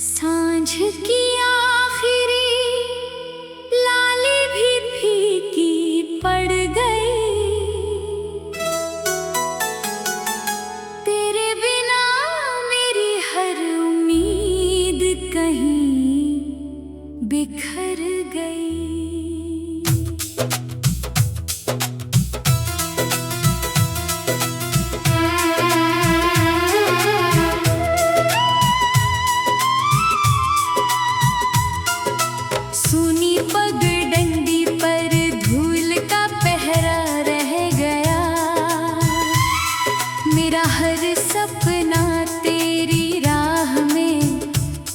सांझ की आखिरी लाली भी फीकी पड़ गई। तेरे बिना मेरी हर उम्मीद कहीं बिखर गई। सुनी पगडंडी पर धूल का पहरा रह गया। मेरा हर सपना तेरी राह में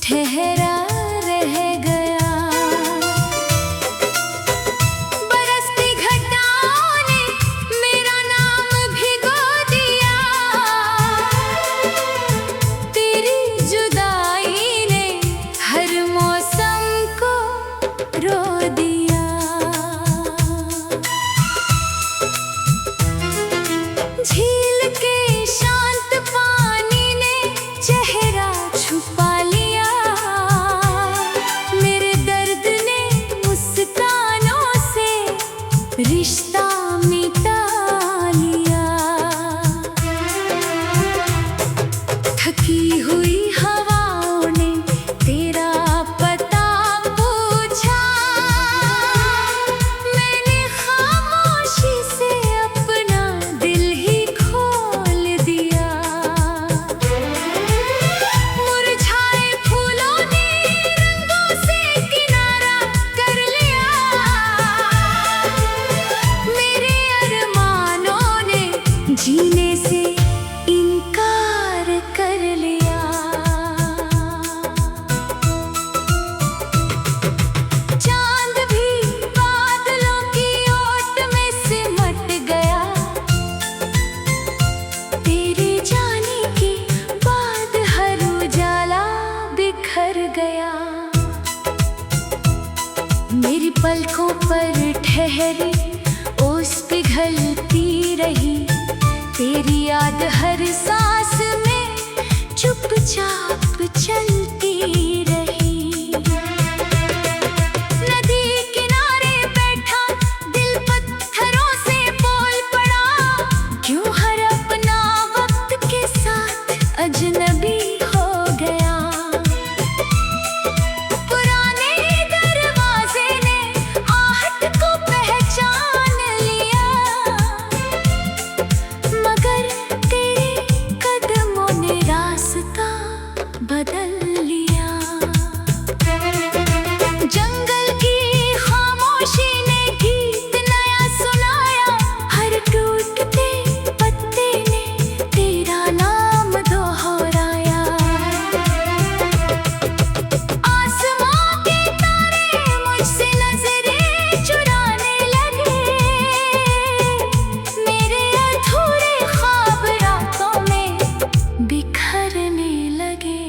ठहरा रह गया। बरसती घटाओं ने मेरा नाम भिगो दिया। तेरी जुदाई ने हर मौसम को रो दिया। झील के शांत पानी ने चेहरा छुपा लिया। मेरे दर्द ने मुस्कानों से रिश्ता मिटा लिया। थकी हुई हवाओं ने तेरा पता पूछा। मैंने खामोशी से अपना दिल ही खोल दिया। मुरझाए फूलों ने रंगों से किनारा कर लिया। मेरे अरमानों ने जीने से इनकार कर लिया। चांद भी बादलों की ओट में सिमट गया। तेरे जाने के बाद हर उजाला बिखर गया। मेरी पलकों पर ठहरी ओस पिघलती रही। तेरी याद हर सांस में चुपचाप चलती रही। नदी किनारे बैठा दिल पत्थरों से बोल पड़ा। क्यों हर अपना वक्त के साथ अजनबी हो गया। पुराने दरवाजे ने आहट को पहचान लिया। मगर तेरे कदमों ने रास्ता बदल लिया। जंगल की खामोशी ने गीत नया सुनाया। हर टूटते पत्ते ने तेरा नाम दोहराया। आसमां के तारे मुझसे नजरें चुराने लगे। मेरे अधूरे ख्वाब रातों में बिखरने लगे।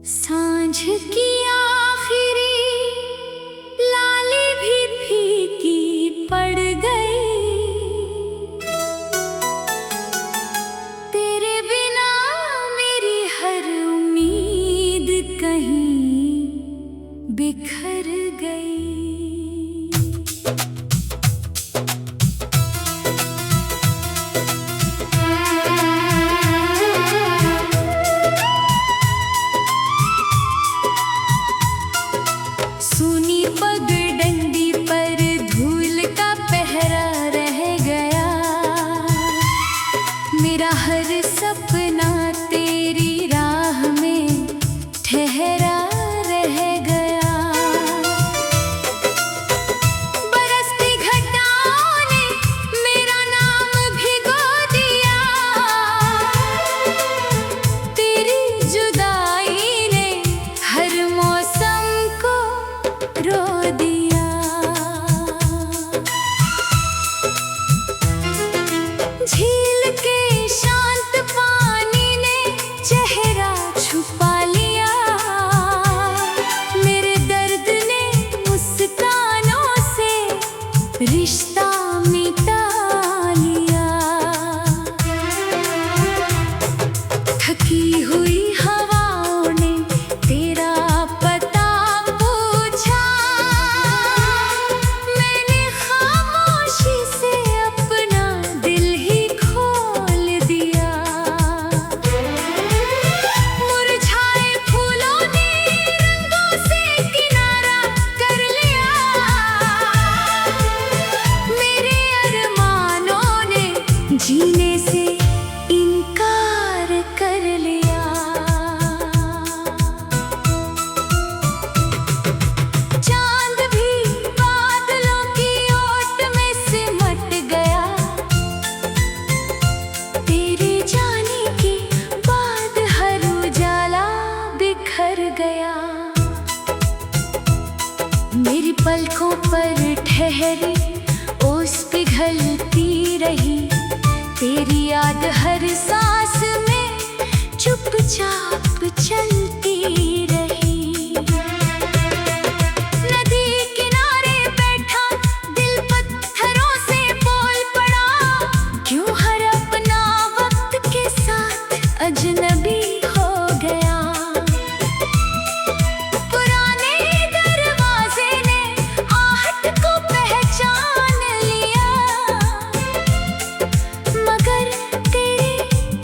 सांझ की आखिरी लाली भी फीकी पड़ गई, तेरे बिना मेरी हर उम्मीद कहीं बिखर गई। सुनी पगडंडी पर धूल का पहरा रह गया, मेरा हर सपना तेरी राह में ठहरा रह गया। बरसती घटाओं ने मेरा नाम भिगो दिया, तेरी जुदाई ने हर मौसम को रो दिया। झील के शांत पानी ने चेहरा छुपा लिया, मेरे दर्द ने मुस्कानों से रिश्ता मिटा लिया। थकी हुई हवाओं ने तेरा पता पूछा, मैंने खामोशी से अपना दिल ही खोल दिया। मुरझाए फूलों ने रंगों से किनारा कर लिया, मेरे अरमानों ने जीने से इनकार कर लिया। चांद भी बादलों की ओट में सिमट गया, तेरे जाने के बाद हर उजाला बिखर गया। मेरी पलकों पर ठहरी ओस पिघलती रही, तेरी याद हर सांस में चुपचाप चलती रही। नदी किनारे बैठा दिल पत्थरों से बोल पड़ा, क्यों हर अपना वक्त के साथ अजनबी हो गया। पुराने दरवाजे ने आहट को पहचान लिया, मगर तेरे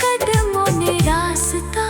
कदमों ने रास्ता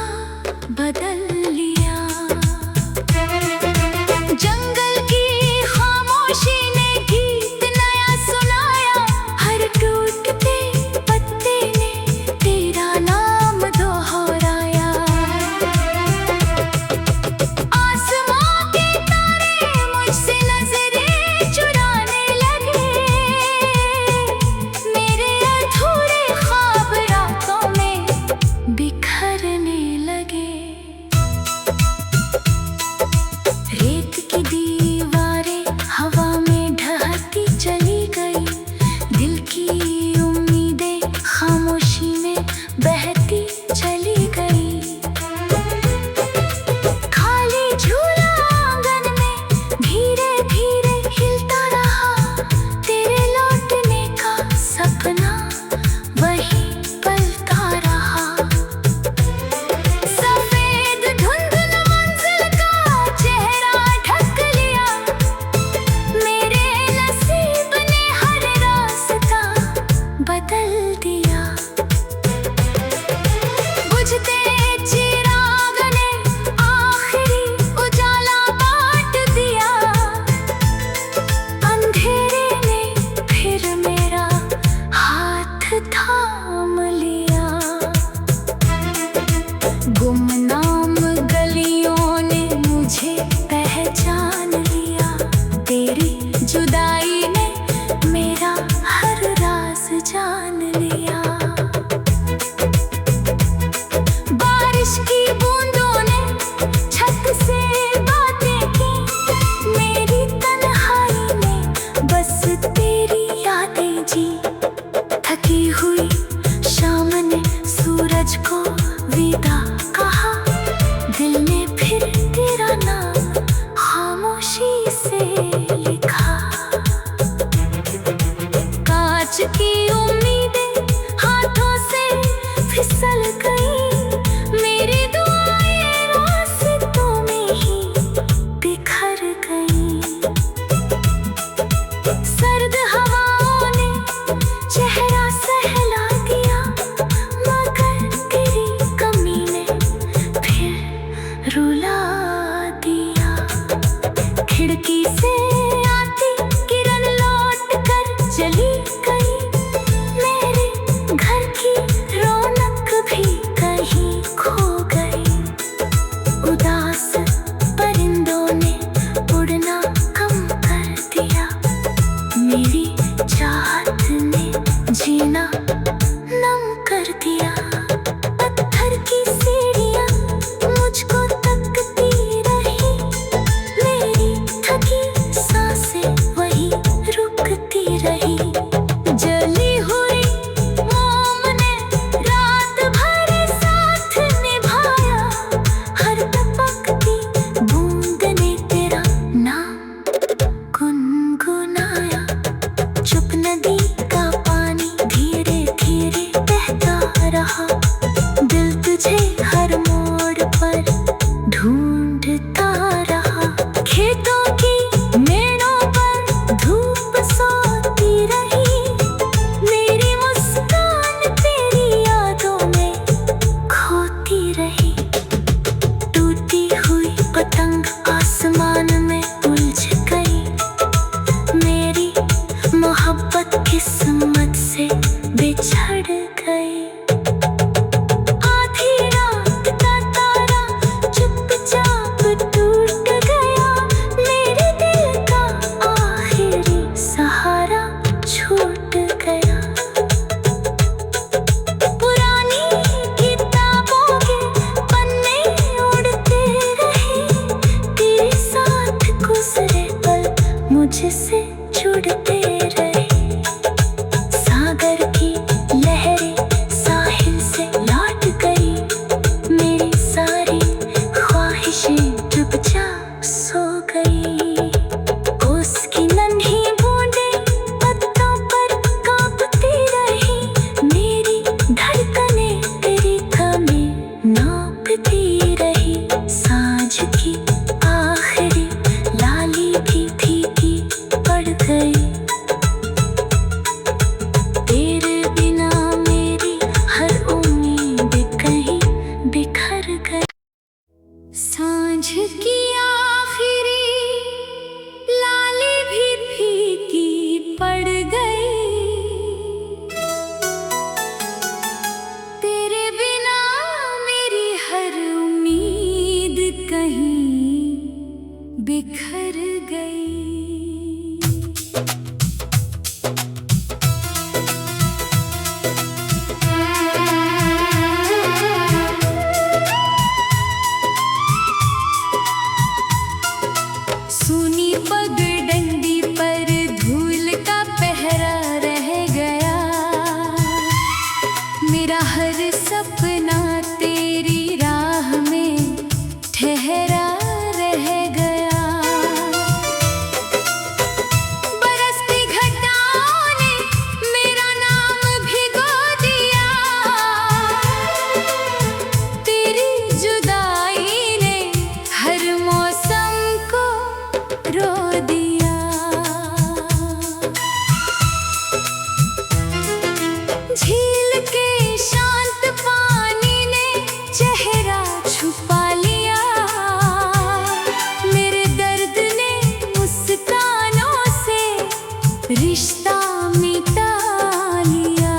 रुला दिया। खिड़की से आती किरण लौट कर चली गई, मेरे घर की रौनक भी कहीं खो गई। उदास परिंदों ने उड़ना कम कर दिया, मेरी चाहत ने जीना नम कर दिया। पत्थर की सीढ़ियाँ मुझको तकती रही, मेरी थकी सांसें वहीं रुकती रही। जली हुई मोम ने रात भर साथ निभाया, हर टपकती बूंद ने तेरा नाम गुनगुनाया। चुप नदी का पानी धीरे धीरे बहता रहा, दिल तुझे हर मोड़ पर ढूंढता रहा। खेतों की मेड़ों पर धूप सोती रही, मेरी मुस्कान तेरी यादों में खोती रही। टूटी हुई पतंग आसमान में उलझ गई, मेरी मोहब्बत किस्मत से बिछड़ गई। आधी रात का तारा चुपचाप टूट गया, मेरे दिल का आखिरी सहारा छूट गया। पुरानी किताबों के पन्ने उड़ते रहे, तेरे साथ गुजरे पल मुझसे जुड़ते रहे। सागर की लहरें साहिल से लौट गई, मेरी सारी ख्वाहिशें चुपचाप सो गई। ओस की नन्ही बूंदें पत्तों पर कांपती रही, मेरी धड़कनें तेरी थमें नापती रही। सांझ की आखिरी लाली भी फीकी पड़ गई, तेरे बिना मेरी हर उम्मीद कहीं बिखर गई। सांझ की आखिरी लाली भी फीकी पड़ गई, तेरे बिना मेरी हर उम्मीद कहीं बिखर गई। सूनी पगडंडी पर धूल का पहरा रह गया, मेरा हर सपना तेरी राह में ठहरा रह गया। बरसती घटाओं ने मेरा नाम भिगो दिया, तेरी जुदाई ने हर मौसम को रो दिया। झील के शांत पानी ने चेहरा छुपा लिया, मेरे दर्द ने मुस्कानों से रिश्ता मिटा लिया।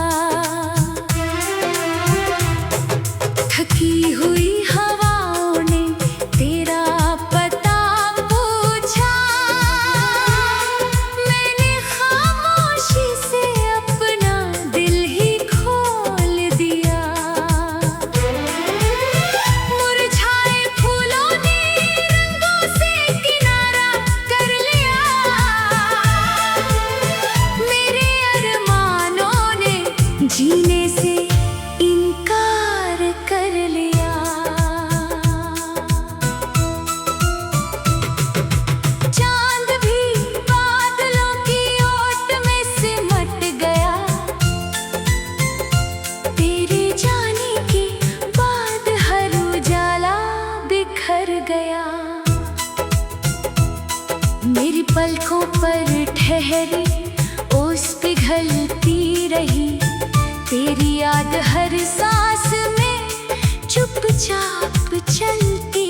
थकी हुई हवाओं ने तेरा पता पूछा, मैंने खामोशी से अपना दिल ही खोल दिया। मुरझाए फूलों ने रंगों से किनारा कर लिया, मेरे अरमानों ने जीने से इनकार कर लिया। चांद भी बादलों की ओट में सिमट गया, तेरे जाने के बाद हर उजाला बिखर गया। मेरी पलकों पर ठहरी ओस पिघलती रही, तेरी याद हर सांस में चुपचाप चलती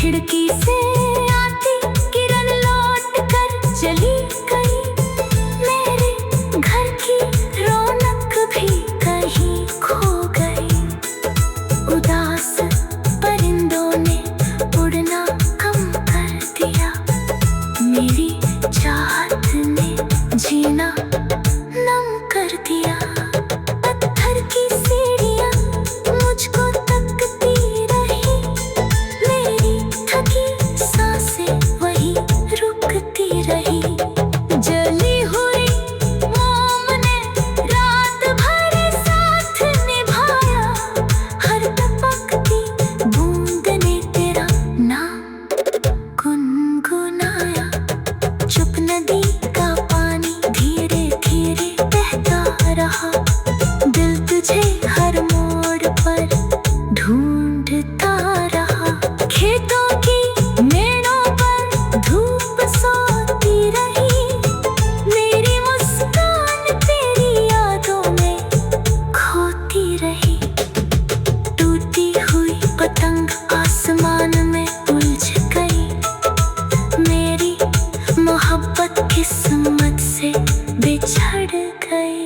खिड़की से आती किरण लौट कर चली गई। मेरे घर की रौनक भी कहीं खो गई। उदास परिंदों ने उड़ना कम कर दिया। मेरी चाहत ने जीना नम कर दिया। पत्थर की सीढ़ियां मुझको तकती रही। मेरी थकी सांसें वहीं रुकती रही। जली हुई मोम ने रात भर साथ निभाया। हर टपकती बूंद ने तेरा नाम गुनगुनाया। चुप नदी का पानी धीरे धीरे बहता रहा। दिल तुझे हर मोड़ पर ढूंढता रहा। खेतों की मेड़ों पर धूप सोती रही। मेरी मुस्कान तेरी यादों में खोती रही। टूटी हुई पतंग आसमान में उलझ गई। मेरी मोहब्बत किस्मत से बिछड़ गई।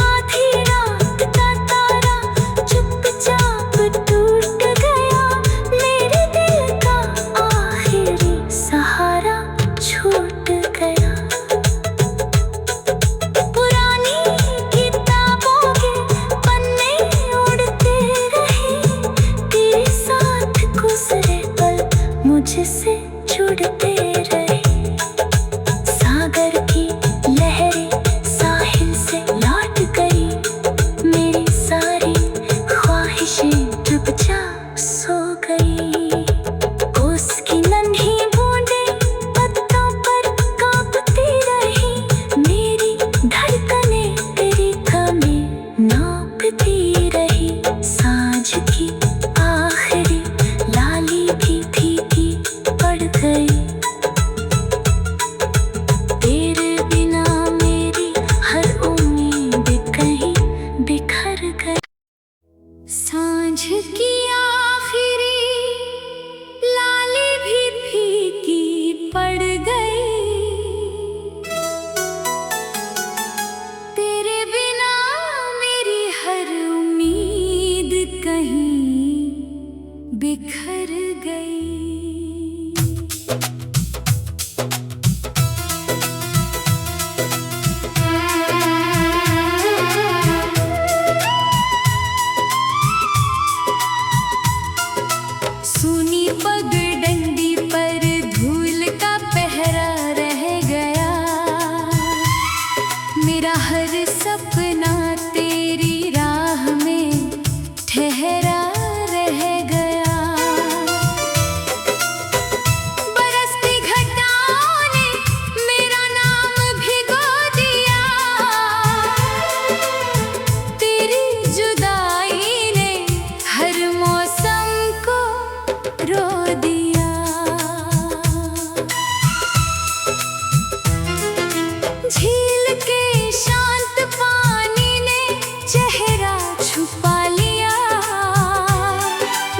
आधी रात का तारा चुपचाप टूट गया। मेरे दिल का आखिरी सहारा छूट गया। पुरानी किताबों के पन्ने उड़ते रहे। तेरे साथ गुजरे पल मुझसे जुड़ते रहे। सागर की लहरें साहिल से लौट गई। मेरी सारी ख्वाहिशें चुपचाप सो गई। ओस की नन्ही बूंदें पत्तों पर कांपती रही। मेरी धड़कनें तेरी थमें नापती रही। सांझ की आखिरी लाली भी फीकी पड़ गई। तेरे बिना मेरी हर उम्मीद कहीं बिखर गई। सांझ की आखिरी लाली भी फीकी पड़ गई। तेरे बिना मेरी हर उम्मीद कहीं बिखर गई। सुनी पगडंडी पर धूल का पहरा रह गया। मेरा हर सपना तेरी राह में ठहरा रह गया। बरसती घटाओं ने मेरा नाम भिगो दिया। तेरी जुदाई ने हर मौसम को रो दिया। झील के शांत पानी ने चेहरा छुपा लिया।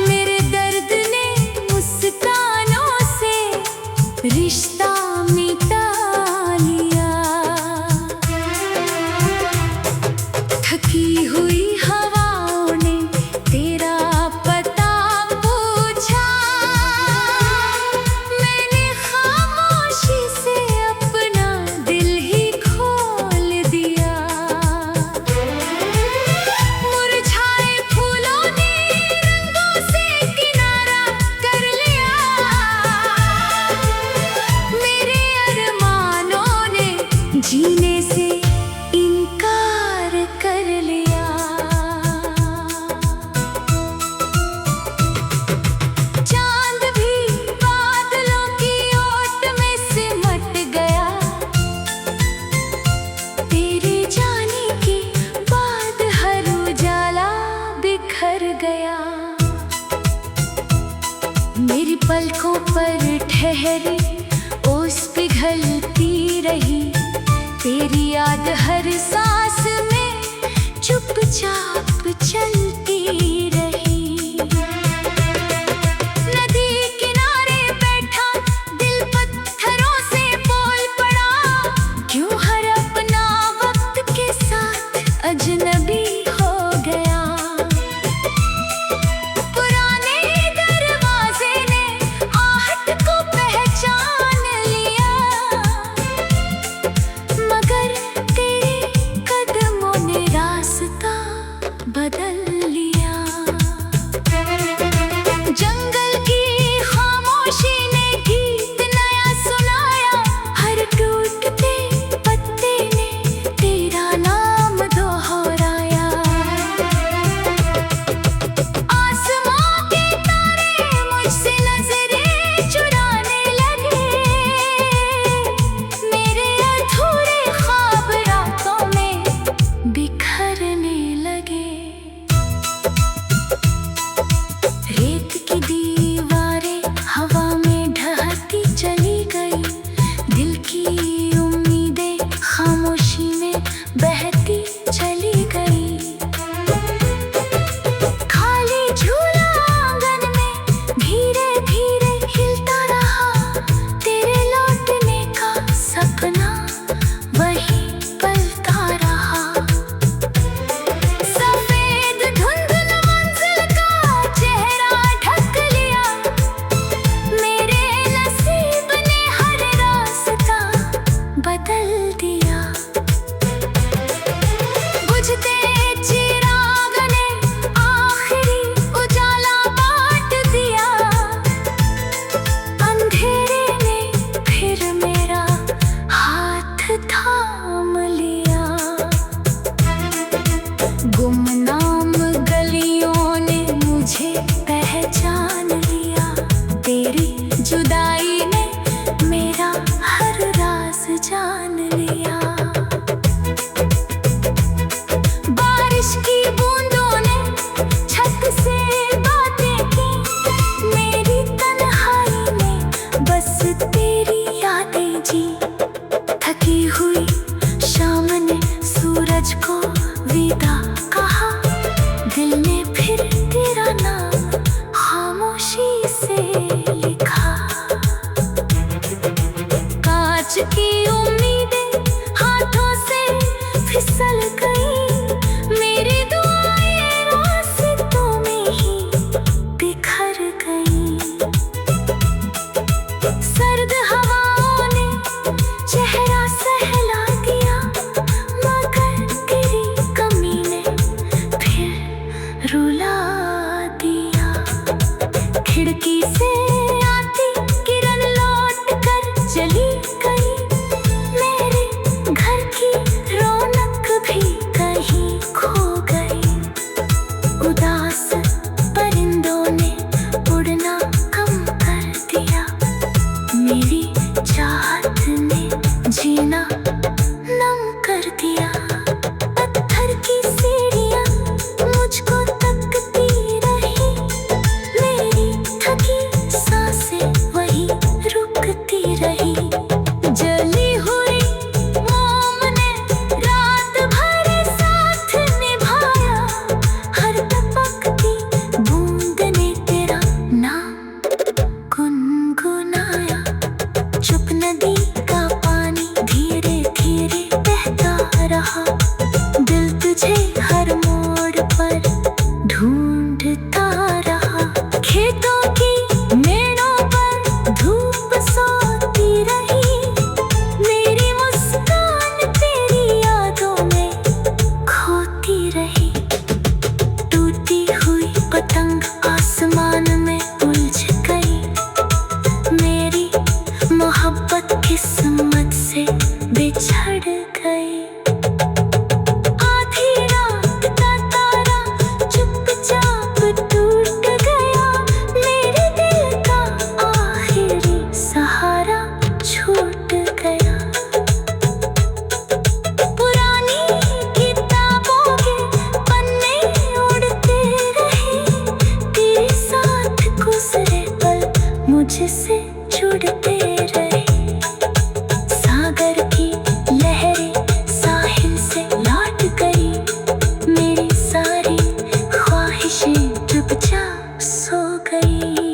मेरे दर्द ने मुस्कानों से रिश्ता मिटा लिया। थकी हुई हवाओं ने तेरा पता पूछा। मैंने खामोशी से अपना दिल ही खोल दिया। मुरझाए फूलों ने रंगों से किनारा कर लिया। मेरे अरमानों ने जीने से इनकार कर लिया। चांद भी बादलों की ओट में सिमट गया। तेरे जाने के बाद हर उजाला बिखर गया। मेरी पलकों पर ठहरी ओस पिघलती रही। तेरी याद हर सांस में चुपचाप चलती रही। खिड़की से आती किरण लौट कर चली गई। मेरे घर की रौनक भी कहीं खो गई। उदास परिंदों ने उड़ना कम कर दिया। मेरी चाहत ने जीना नम कर दिया। पत्थर की सीढ़ियाँ मुझको तकती रही। मेरी थकी सांसें वहीं रुकती रही। जली हुई मोम ने रात भर साथ निभाया। हर टपकती बूंद ने तेरा नाम गुनगुनाया। चुप नदी का पानी धीरे धीरे बहता रहा। दिल तुझे हर मोड़ पर ढूंढता रहा। खेतों की मेड़ों पर धूप सोती रही। मेरी मुस्कान तेरी यादों में खोती रही। टूटी हुई पतंग आसमान में उलझ गई। मेरी मोहब्बत किस्मत से बिछड़ गई। आधी रात का तारा चुपचाप टूट गया। मेरे दिल का आखिरी सहारा छूट गया। पुरानी किताबों के पन्ने उड़ते रहे। तेरे साथ गुजरे पल मुझसे जुड़ते रहे। सागर की लहरें साहिल से लौट गई। मेरी सारी ख्वाहिशें चुपचाप सो गई।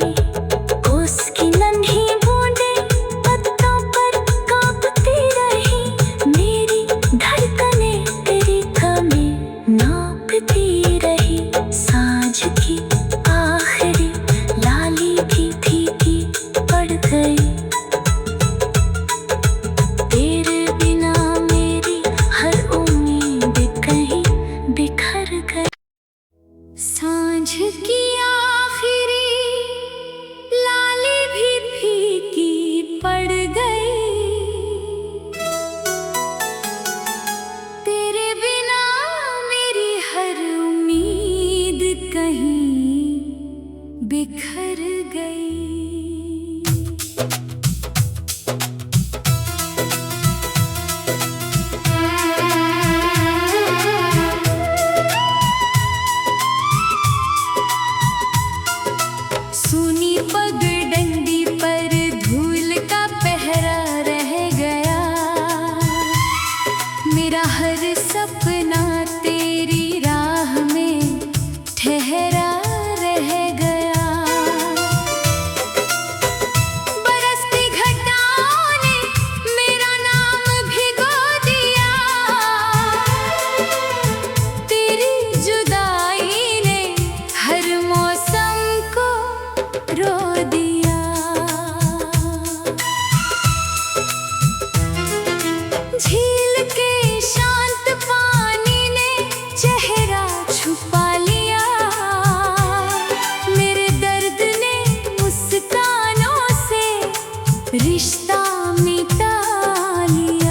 उसकी नन्ही बूंदें पत्तों पर कांपती रही। मेरी धड़कनें तेरी थमें नापती रही। सांझ की आखिरी लाली भी फीकी पड़ गई। तेरे बिना मेरी हर उम्मीद कहीं बिखर गई। सांझ की आखिरी लाली भी फीकी पड़ गई। तेरे बिना मेरी हर उम्मीद कहीं बिखर गई। सुनी पगडंडी पर धूल का पहरा रह गया। मेरा हर सपना तेरी राह में ठहरा रह गया। बरसती घटाओं ने मेरा नाम भिगो दिया। तेरी जुदाई ने हर मौसम को रो दिया। झील के शांत पानी ने चेहरा छुपा लिया। मेरे दर्द ने मुस्कानों से रिश्ता मिटा लिया।